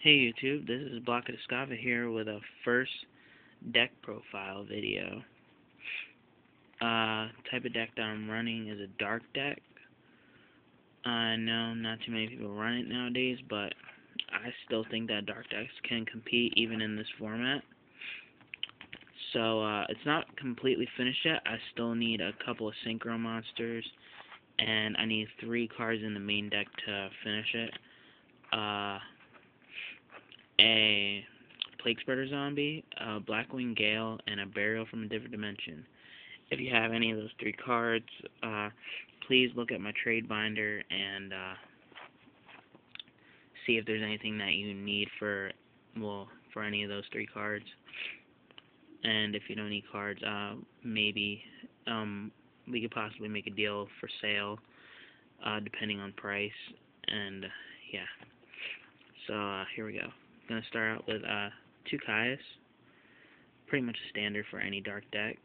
Hey YouTube, this is Blackwing here with a first deck profile video. Type of deck that I'm running is a dark deck. I know not too many people run it nowadays, but I still think that dark decks can compete even in this format. So it's not completely finished yet. I still need a couple of synchro monsters, and I need 3 cards in the main deck to finish it. A Plaguespreader zombie, a Blackwing Gale, and a Burial from a Different Dimension. If you have any of those 3 cards, please look at my trade binder and see if there's anything that you need for any of those 3 cards. And if you don't need cards, maybe we could possibly make a deal for sale, depending on price. And yeah, so here we go. I'm gonna start out with 2 Caius. Pretty much a standard for any dark deck.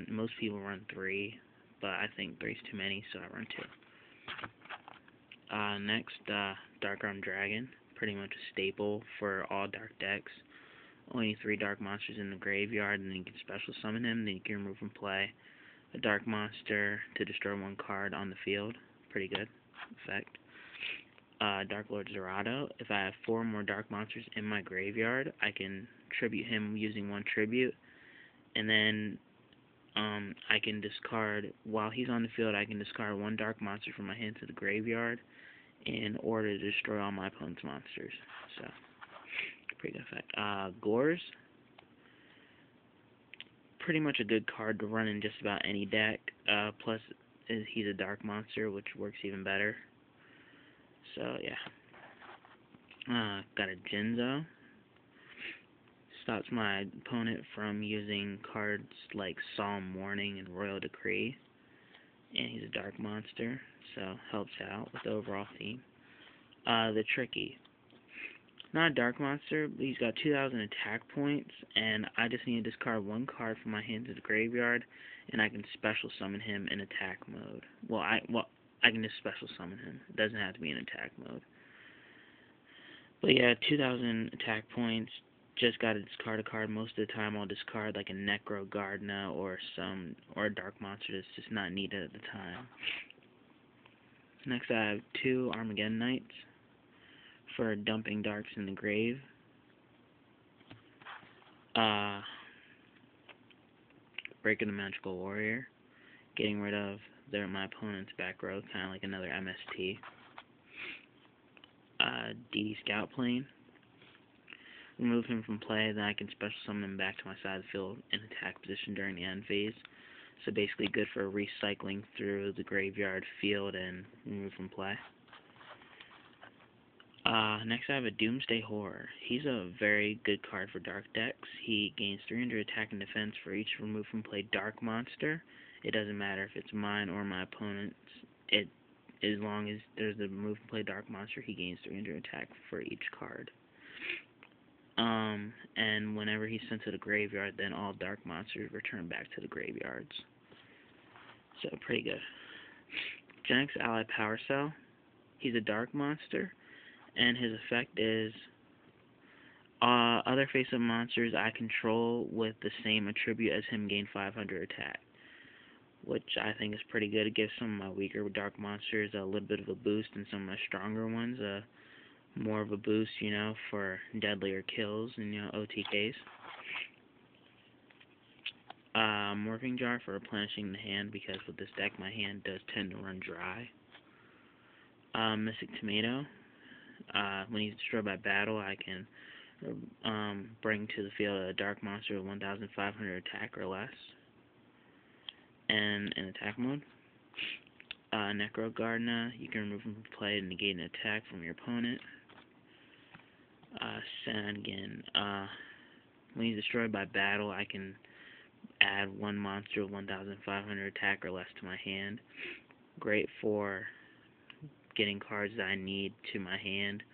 Most people run 3, but I think 3 is too many, so I run 2. Next, Darklord Dragon. Pretty much a staple for all dark decks. Only 3 dark monsters in the graveyard, and then you can special summon him, then you can remove from play a dark monster to destroy 1 card on the field. Pretty good effect. Darklord Zerato. If I have 4 more dark monsters in my graveyard, I can tribute him using 1 tribute, and then I can discard, while he's on the field, I can discard 1 dark monster from my hand to the graveyard in order to destroy all my opponent's monsters. So, pretty good effect. Gorz. Pretty much a good card to run in just about any deck, plus he's a dark monster, which works even better. So, yeah. Got a Jinzo. Stops my opponent from using cards like Solemn Warning and Royal Decree. And he's a dark monster, so helps out with the overall theme. The Tricky. Not a dark monster, but he's got 2,000 attack points, and I just need to discard 1 card from my hand to the graveyard, and I can special summon him in attack mode. I can just special summon him. It doesn't have to be in attack mode. But yeah, 2,000 attack points. Just gotta discard a card. Most of the time, I'll discard like a Necro Gardna or a dark monster that's just not needed at the time. Next, I have 2 Armageddon Knights for dumping darks in the grave. Breaking the Magical Warrior, getting rid of my opponent's back row, kind of like another MST. DD Scout Plane. Remove him from play, then I can special summon him back to my side of the field in attack position during the end phase. So basically good for recycling through the graveyard, field, and remove from play. Next I have a Doomsday Horror. He's a very good card for dark decks. He gains 300 attack and defense for each remove from play dark monster. It doesn't matter if it's mine or my opponent's. As long as there's a remove from play dark monster, he gains 300 attack for each card. And whenever he's sent to the graveyard, then all dark monsters return back to the graveyards. So, pretty good. Genex ally Powercell. He's a dark monster, and his effect is other face-up monsters I control with the same attribute as him gain 500 attack, which I think is pretty good. It gives some of my weaker dark monsters a little bit of a boost, and some of my stronger ones more of a boost, for deadlier kills and, OTKs. Morphing Jar for replenishing the hand, because with this deck my hand does tend to run dry. Mystic Tomato. When he's destroyed by battle, I can bring to the field a dark monster with 1,500 attack or less. And in attack mode. Necro Gardna. You can remove him from play and negate an attack from your opponent. Sangan. When he's destroyed by battle, I can add 1 monster with 1,500 attack or less to my hand. Great for getting cards that I need to my hand,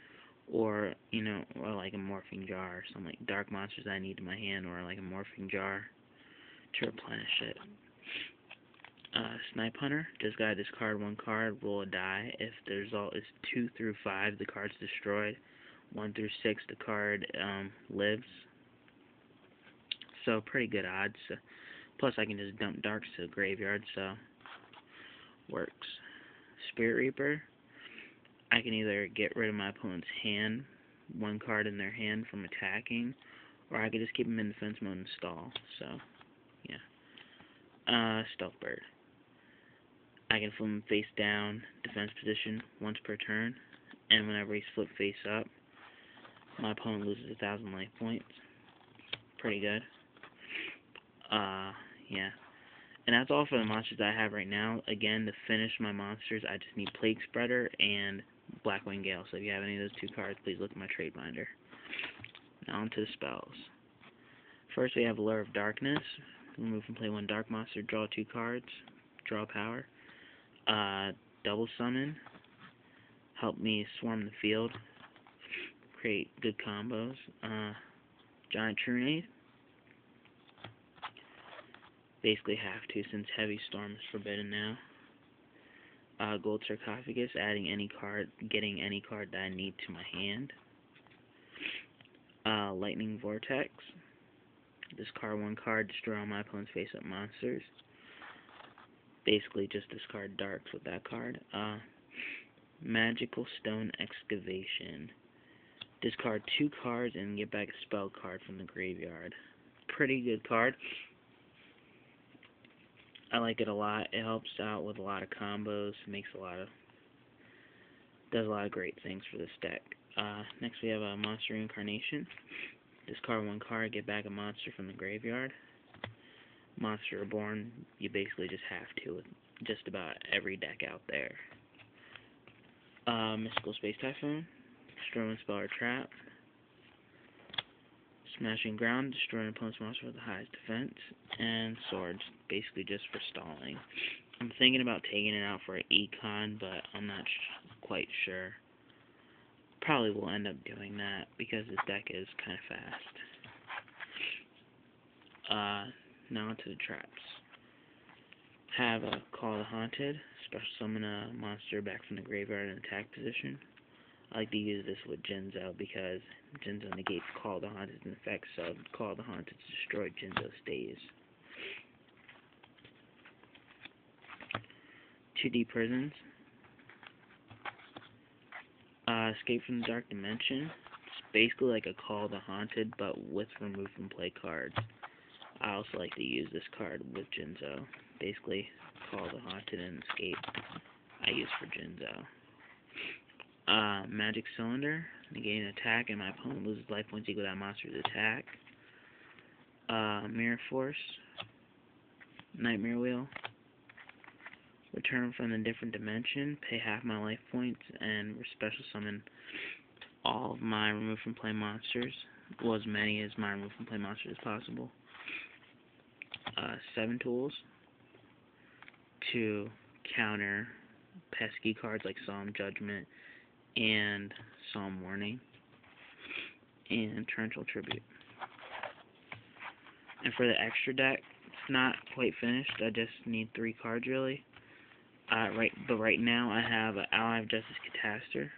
or like a Morphing Jar, or some like dark monsters that I need to my hand, or like a Morphing Jar to replenish it. Snipe Hunter, just gotta discard 1 card, roll a die. If the result is 2 through 5, the card's destroyed. 1 through 6 the card lives. So pretty good odds. Plus I can just dump darks to the graveyard, so works. Spirit Reaper. I can either get rid of my opponent's hand, 1 card in their hand from attacking, or I could just keep them in defense mode and stall. So, yeah. Steath Bird. I can flip him face down, defense position, once per turn, and whenever he's flipped face up, my opponent loses 1,000 life points. Pretty good. Yeah. And that's all for the monsters I have right now. Again, to finish my monsters, I just need Plaguespreader and Blackwing Gale. So if you have any of those 2 cards, please look at my trade binder. Now onto the spells. First we have Allure of Darkness. Remove and play 1 dark monster, draw 2 cards, draw power. Double summon. Help me swarm the field. Create good combos. Giant Trunade. Basically have to, since Heavy Storm is forbidden now. Gold Sarcophagus, adding any card, getting any card that I need to my hand. Lightning Vortex. Discard 1 card, destroy all my opponent's face-up monsters. Basically just discard darks with that card. Magical Stone Excavation. Discard 2 cards and get back a spell card from the graveyard. Pretty good card. I like it a lot. It helps out with a lot of combos. Does a lot of great things for this deck. Next we have a monster Reincarnation. Discard 1 card, get back a monster from the graveyard. Monster Reborn, you basically just have to with just about every deck out there. Mystical Space Typhoon. Destroy 1 spell or trap. Smashing Ground, destroy an opponent's monster with the highest defense. And Swords, basically just for stalling. I'm thinking about taking it out for an econ, but I'm not quite sure. Probably will end up doing that because this deck is kind of fast. Now onto the traps. Have a Call the Haunted, special summon a monster back from the graveyard in attack position. I like to use this with Jinzo because Jinzo negates Call the Haunted in effect, so Call the Haunted to destroy Jinzo stays. 2D Prisons. Escape from the Dark Dimension. It's basically like a Call the Haunted, but with remove from play cards. I also like to use this card with Jinzo. Basically, Call the Haunted and Escape I use for Jinzo. Magic Cylinder, negate an attack and my opponent loses life points equal to that monster's attack. Mirror Force, Nightmare Wheel, return from a different dimension, pay half my life points, and special summon all of my remove from play monsters, well, as many as my remove from play monsters as possible. 7 tools to counter pesky cards like Solemn Judgment and Solemn Warning, and Torrential Tribute. And for the extra deck, it's not quite finished. I just need 3 cards really. But right now I have Ally of Justice Catastor,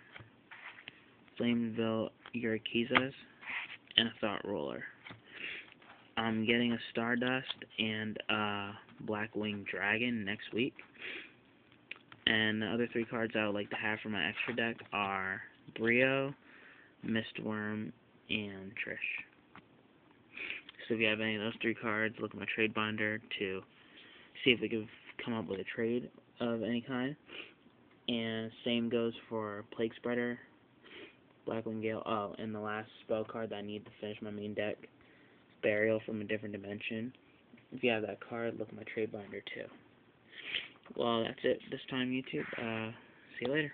Flameville Urquizas, and a Thought Roller. I'm getting a Stardust and a Blackwing Dragon next week. And the other 3 cards I would like to have for my extra deck are Brio, Mistworm, and Trish. So if you have any of those 3 cards, look at my trade binder to see if we can come up with a trade of any kind. And same goes for Plaguespreader, Blackwing Gale. Oh, and the last spell card that I need to finish my main deck, Burial from a Different Dimension. If you have that card, look at my trade binder too. Well, that's it this time, YouTube. See you later.